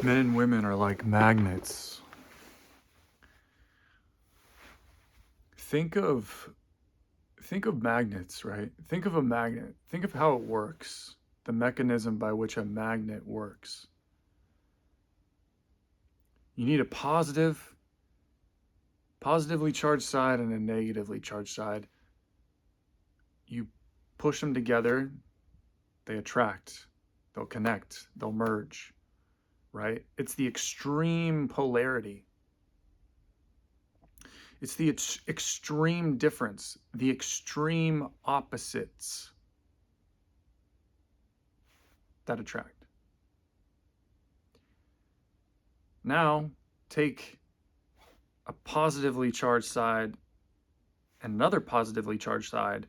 Men and women are like magnets. Think of magnets, right? Think of a magnet. Think of how it works, the mechanism by which a magnet works. You need a positively charged side and a negatively charged side. You push them together, they attract, they'll connect, they'll merge, right? It's the extreme polarity. It's the extreme difference, the extreme opposites that attract. Now, take a positively charged side and another positively charged side,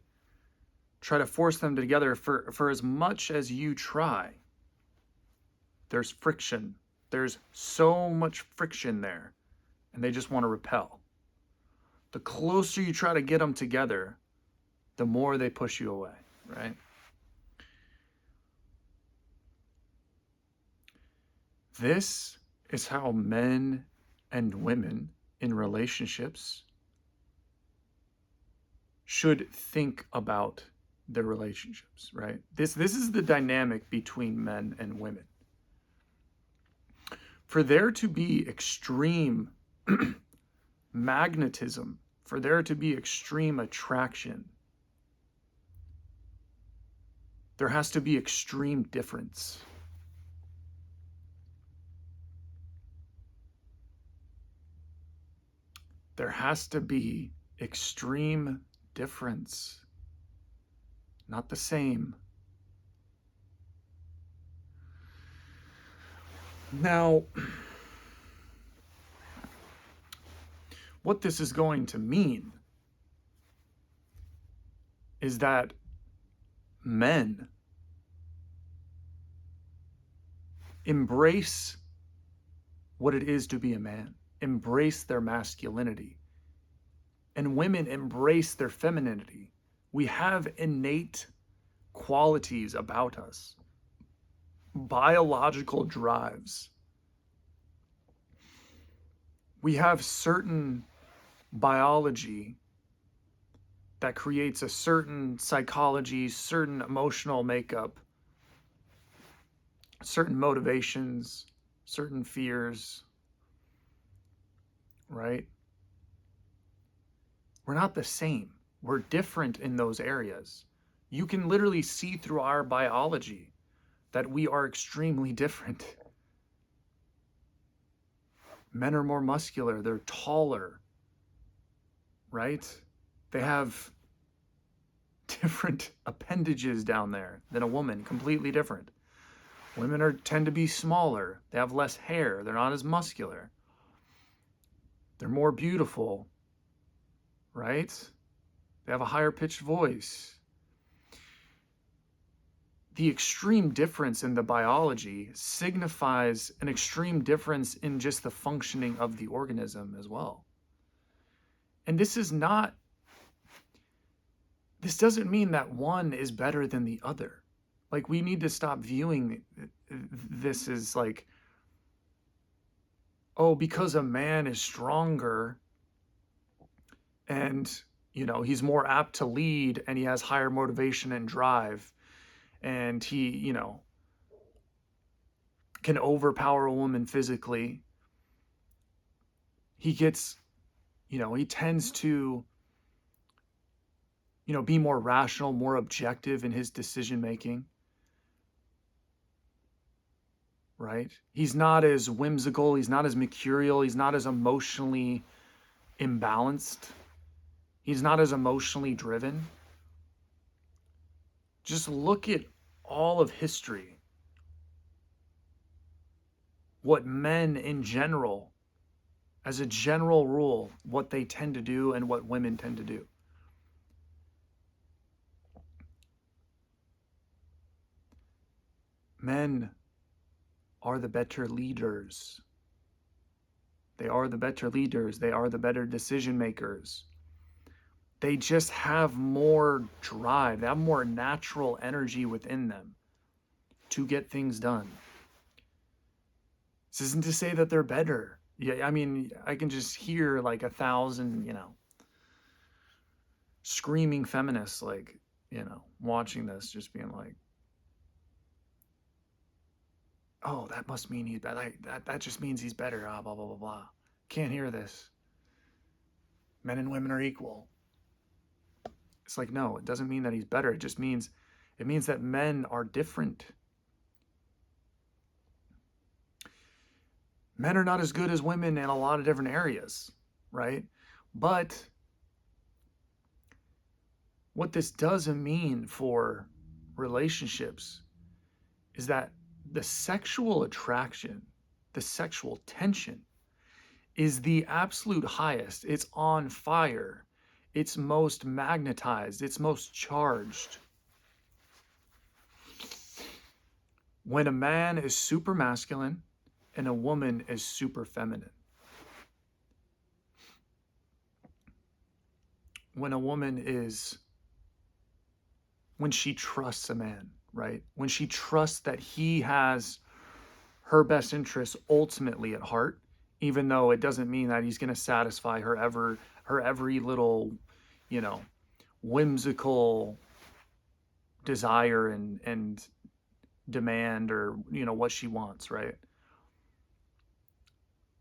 try to force them together for as much as you try. There's friction. There's so much friction there, and they just want to repel. The closer you try to get them together, the more they push you away, right? This is how men and women in relationships should think about their relationships, right? This is the dynamic between men and women. For there to be extreme magnetism, for there to be extreme attraction, there has to be extreme difference. There has to be extreme difference, not the same. Now, what this is going to mean is that men embrace what it is to be a man, embrace their masculinity, and women embrace their femininity. We have innate qualities about us, biological drives. We have certain biology that creates a certain psychology, certain emotional makeup, certain motivations, certain fears, right? We're not the same. We're different in those areas. You can literally see through our biology that we are extremely different. Men are more muscular, they're taller, right? They have different appendages down there than a woman, completely different. Women tend to be smaller, they have less hair, they're not as muscular. They're more beautiful, right? They have a higher pitched voice. The extreme difference in the biology signifies an extreme difference in just the functioning of the organism as well. And this doesn't mean that one is better than the other. Like, we need to stop viewing this as like, oh, because a man is stronger and, he's more apt to lead and he has higher motivation and drive and he, can overpower a woman physically. He gets, he tends to, be more rational, more objective in his decision making. Right? He's not as whimsical, he's not as mercurial, he's not as emotionally imbalanced. He's not as emotionally driven. Just look at all of history. What men in general, as a general rule, what they tend to do and what women tend to do. Men are the better leaders. They are the better leaders. They are the better decision makers. They just have more drive. They have more natural energy within them to get things done. This isn't to say that they're better. Yeah, I mean, I can just hear like 1,000, screaming feminists, like, watching this, just being like, oh, that must mean he's better. Like, that just means he's better. Ah, blah, blah, blah, blah. Can't hear this. Men and women are equal. It's like, no, it doesn't mean that he's better. It means that men are different. Men are not as good as women in a lot of different areas, right? But what this doesn't mean for relationships is that the sexual attraction, the sexual tension is the absolute highest. It's on fire. It's most magnetized. It's most charged when a man is super masculine and a woman is super feminine. When a woman is, when she trusts a man, right? When she trusts that he has her best interests ultimately at heart, even though it doesn't mean that he's going to satisfy her every little, you know, whimsical desire and demand, or what she wants, right?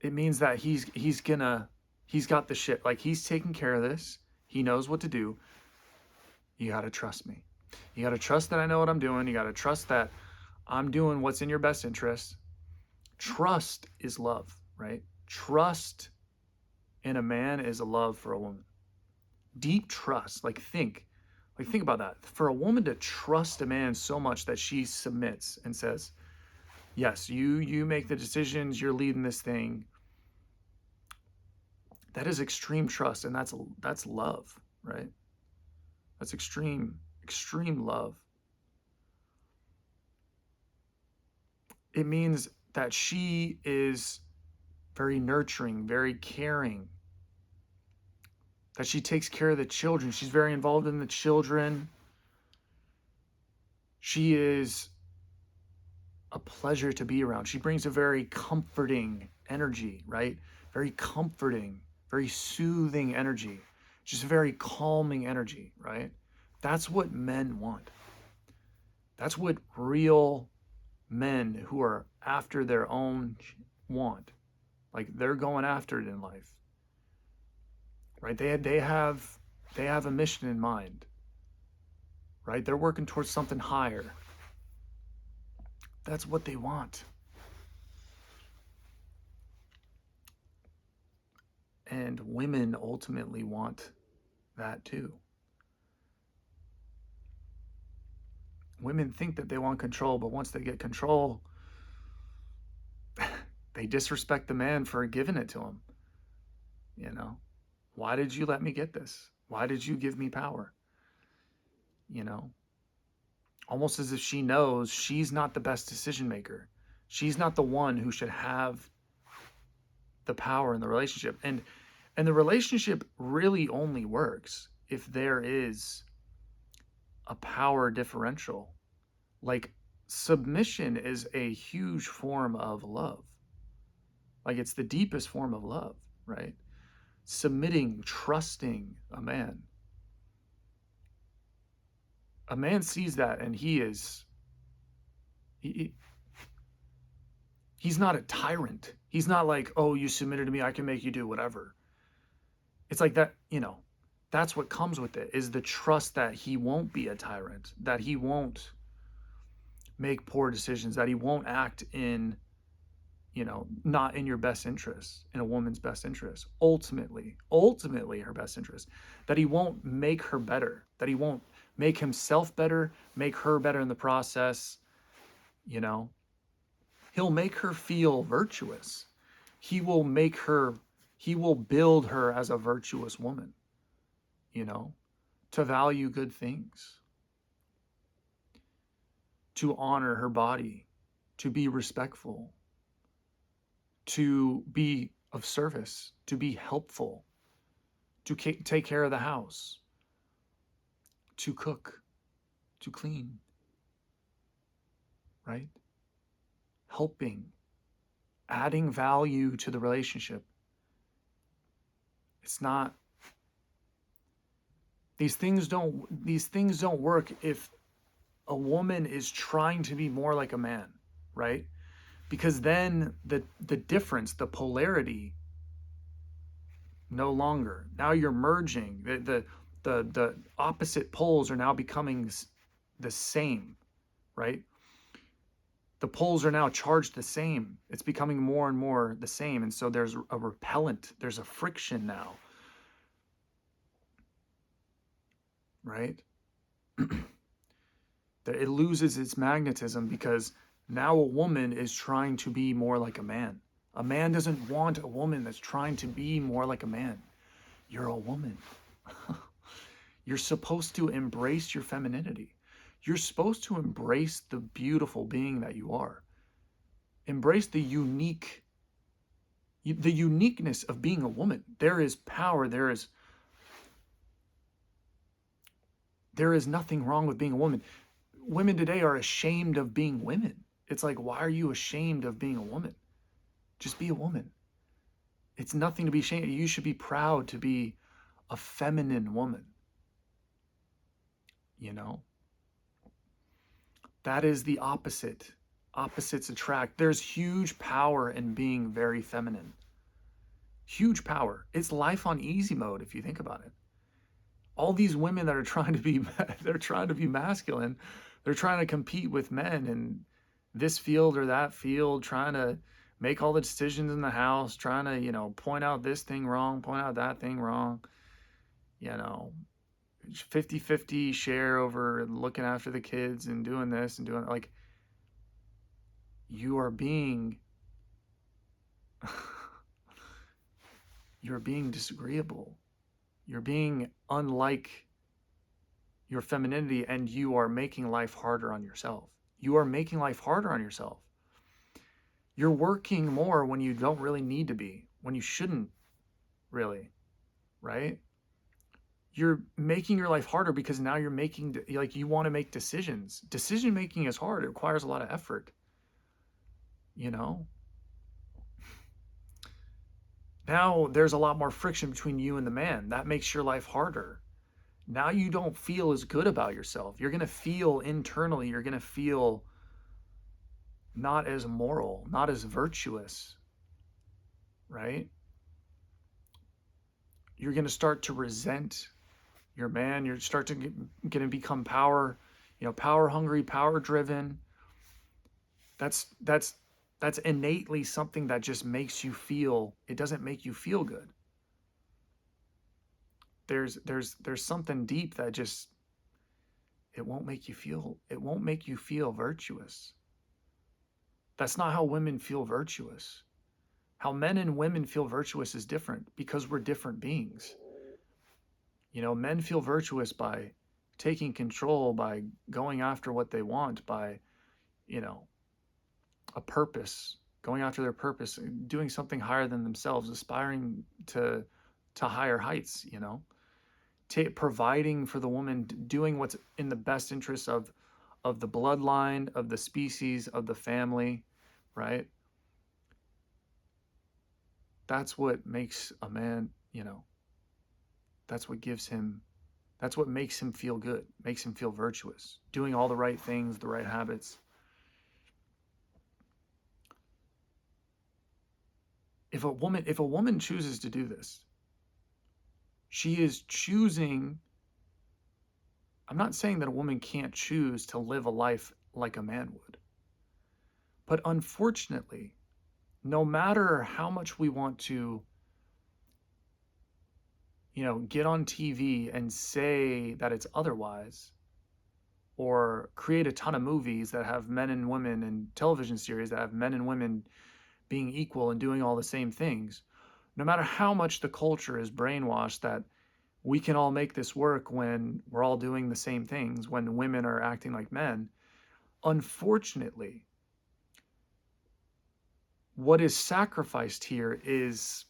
It means that he's got the shit, like he's taking care of this. He knows what to do. You got to trust me. You got to trust that I know what I'm doing. You got to trust that I'm doing what's in your best interest. Trust is love, right? Trust in a man is a love for a woman. Deep trust. Think about that. For a woman to trust a man so much that she submits and says, yes, you make the decisions, you're leading this thing. That is extreme trust, and that's love, right? That's extreme love. It means that she is very nurturing, very caring, that she takes care of the children. She's very involved in the children. She is a pleasure to be around. She brings a very comforting energy, right? Very comforting, very soothing energy. Just a very calming energy, right? That's what men want. That's what real men who are after their own want. Like, they're going after it in life, right? They have a mission in mind, right? They're working towards something higher. That's what they want. And women ultimately want that too. Women think that they want control, but once they get control, they disrespect the man for giving it to them. Why did you let me get this? Why did you give me power? Almost as if she knows she's not the best decision maker. She's not the one who should have the power in the relationship. And the relationship really only works if there is a power differential. Like, submission is a huge form of love. Like, it's the deepest form of love, right? Submitting, trusting a man. A man sees that, and he's not a tyrant. He's not like, oh, you submitted to me, I can make you do whatever. It's like that, that's what comes with it, is the trust that he won't be a tyrant, that he won't make poor decisions, that he won't act in, not in your best interest, in a woman's best interest, ultimately her best interest, that he won't make her better, that he won't make himself better, make her better in the process. He'll make her feel virtuous. He will build her as a virtuous woman, to value good things, to honor her body, to be respectful, to be of service, to be helpful, to take care of the house, to cook, to clean, right? Helping. adding value to the relationship. It's not, these things don't work if a woman is trying to be more like a man, right? Because then the difference, the polarity, no longer. Now you're merging. The opposite poles are now becoming the same, right? The poles are now charged the same. It's becoming more and more the same. And so there's a repellent, there's a friction now, right? That it loses its magnetism because now a woman is trying to be more like a man. A man doesn't want a woman that's trying to be more like a man. You're a woman. You're supposed to embrace your femininity. You're supposed to embrace the beautiful being that you are. Embrace the uniqueness of being a woman. There is power. There is nothing wrong with being a woman. Women today are ashamed of being women. It's like, why are you ashamed of being a woman? Just be a woman. It's nothing to be ashamed of. You should be proud to be a feminine woman. You know? That is the opposite. Opposites attract. There's huge power in being very feminine. Huge power. It's life on easy mode if you think about it. All these women that are trying to be they're trying to be masculine, they're trying to compete with men in this field or that field, trying to make all the decisions in the house, trying to, point out this thing wrong, point out that thing wrong, you know, 50-50 share over looking after the kids and doing this and doing, like, you are being you're being disagreeable. You're being unlike your femininity, and you are making life harder on yourself. You are making life harder on yourself. You're working more when you don't really need to be, when you shouldn't really, right? You're making your life harder because now you're making, like, you want to make decisions. Decision making is hard. It requires a lot of effort, you know? Now there's a lot more friction between you and the man. That makes your life harder. Now you don't feel as good about yourself. You're going to feel internally, you're going to feel not as moral, not as virtuous, right? You're going to start to resent your man. You're start to going to become power hungry, power driven. That's innately something that just makes you feel, it doesn't make you feel good. There's something deep that just, it won't make you feel virtuous. That's not how women feel virtuous. How men and women feel virtuous is different because we're different beings. Men feel virtuous by taking control, by going after what they want, by, a purpose, going after their purpose, doing something higher than themselves, aspiring to higher heights, providing for the woman, doing what's in the best interest of the bloodline, of the species, of the family, right? That's what makes a man, that's what gives him, that's what makes him feel good, makes him feel virtuous, doing all the right things, the right habits. If a woman chooses to do this, she is choosing. I'm not saying that a woman can't choose to live a life like a man would. But unfortunately, no matter how much we want to, get on TV and say that it's otherwise, or create a ton of movies that have men and women, and television series that have men and women being equal and doing all the same things, no matter how much the culture is brainwashed that we can all make this work when we're all doing the same things, when women are acting like men, unfortunately, what is sacrificed here is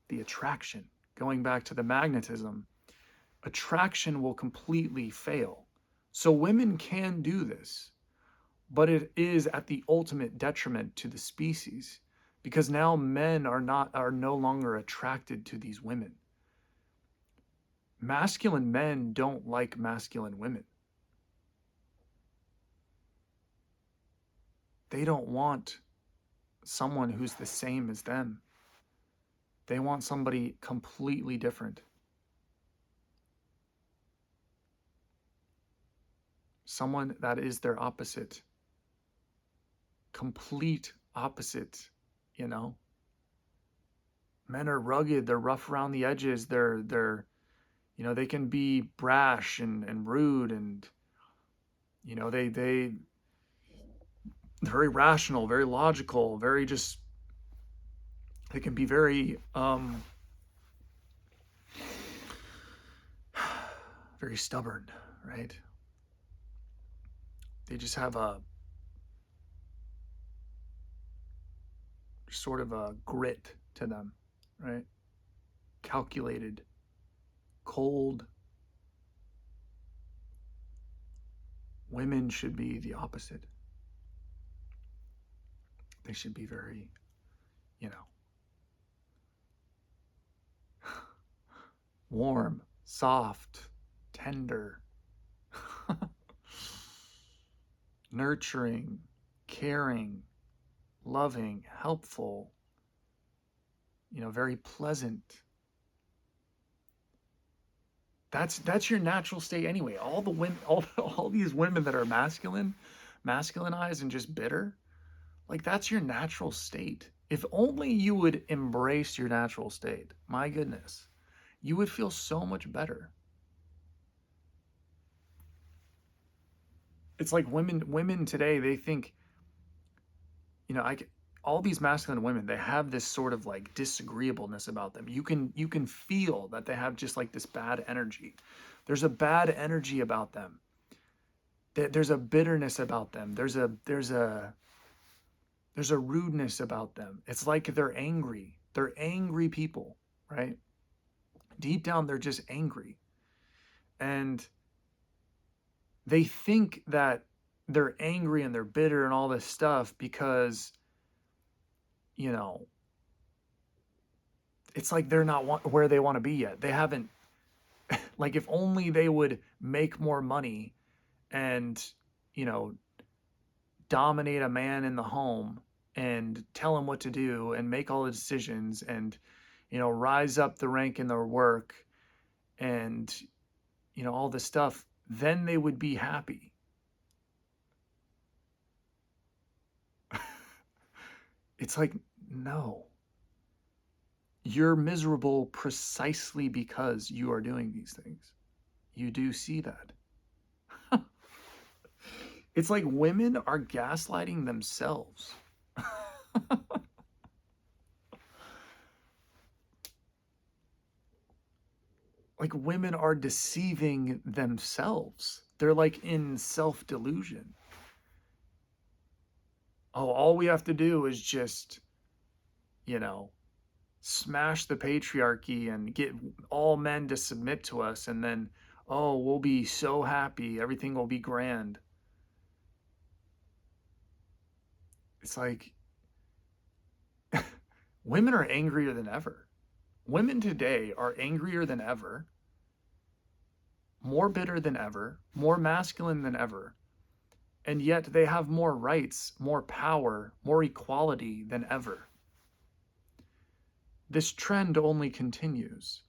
the attraction. Going back to the magnetism, attraction will completely fail. So women can do this, but it is at the ultimate detriment to the species, because now men are no longer attracted to these women. Masculine men don't like masculine women. They don't want someone who's the same as them. They want somebody completely different. Someone that is their opposite. Complete opposite, you know? Men are rugged, they're rough around the edges, they're they can be brash and rude, and they're very rational, very logical, very just they can be very very stubborn, right? They just have a sort of a grit to them, right? Calculated, cold. Women should be the opposite. They should be very, you know, warm, soft, tender, nurturing, caring, loving, helpful, very pleasant. That's your natural state anyway. All the women, all these women that are masculinized and just bitter, like that's your natural state. If only you would embrace your natural state, my goodness, you would feel so much better. It's like women today, they think, all these masculine women, they have this sort of like disagreeableness about them. You can feel that they have just like this bad energy. There's a bad energy about them. There's a bitterness about them. There's a rudeness about them. It's like they're angry. They're angry people, right? Deep down, they're just angry. And they think that they're angry and they're bitter and all this stuff because, it's like they're not where they want to be yet. They haven't, like, if only they would make more money and, dominate a man in the home and tell him what to do and make all the decisions and, rise up the rank in their work and, all this stuff, then they would be happy. It's like, no. You're miserable precisely because you are doing these things. You do see that. It's like women are gaslighting themselves. Like women are deceiving themselves. They're like in self-delusion. Oh, all we have to do is just, smash the patriarchy and get all men to submit to us, and then, oh, we'll be so happy. Everything will be grand. It's like women are angrier than ever. Women today are angrier than ever, more bitter than ever, more masculine than ever, and yet they have more rights, more power, more equality than ever. This trend only continues.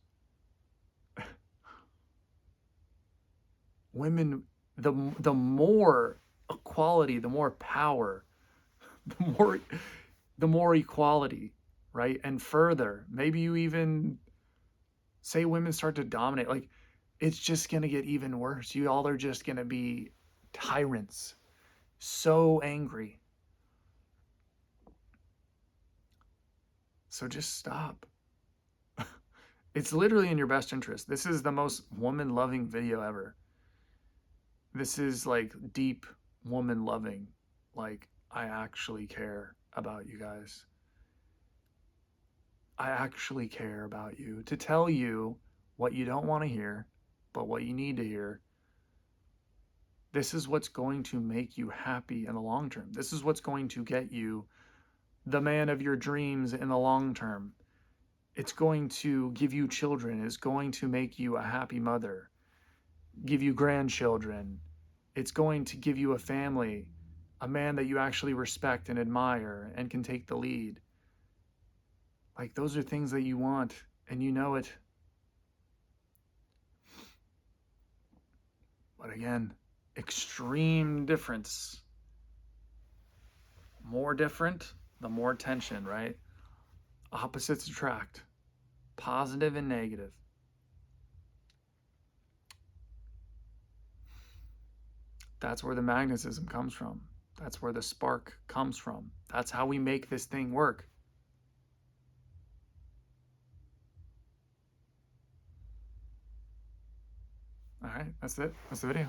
Women, the more equality, the more power, the more equality, right? And further, maybe you even say women start to dominate, like it's just going to get even worse. You all are just going to be tyrants, so angry. So just stop. It's literally in your best interest. This is the most woman loving video ever. This is like deep woman loving. Like, I actually care about you guys. I actually care about you, to tell you what you don't want to hear, but what you need to hear. This is what's going to make you happy in the long term. This is what's going to get you the man of your dreams in the long term. It's going to give you children. It's going to make you a happy mother, give you grandchildren. It's going to give you a family, a man that you actually respect and admire and can take the lead. Like, those are things that you want, and you know it. But again, extreme difference. More different, the more tension, right? Opposites attract, positive and negative. That's where the magnetism comes from. That's where the spark comes from. That's how we make this thing work. All right, that's it. That's the video.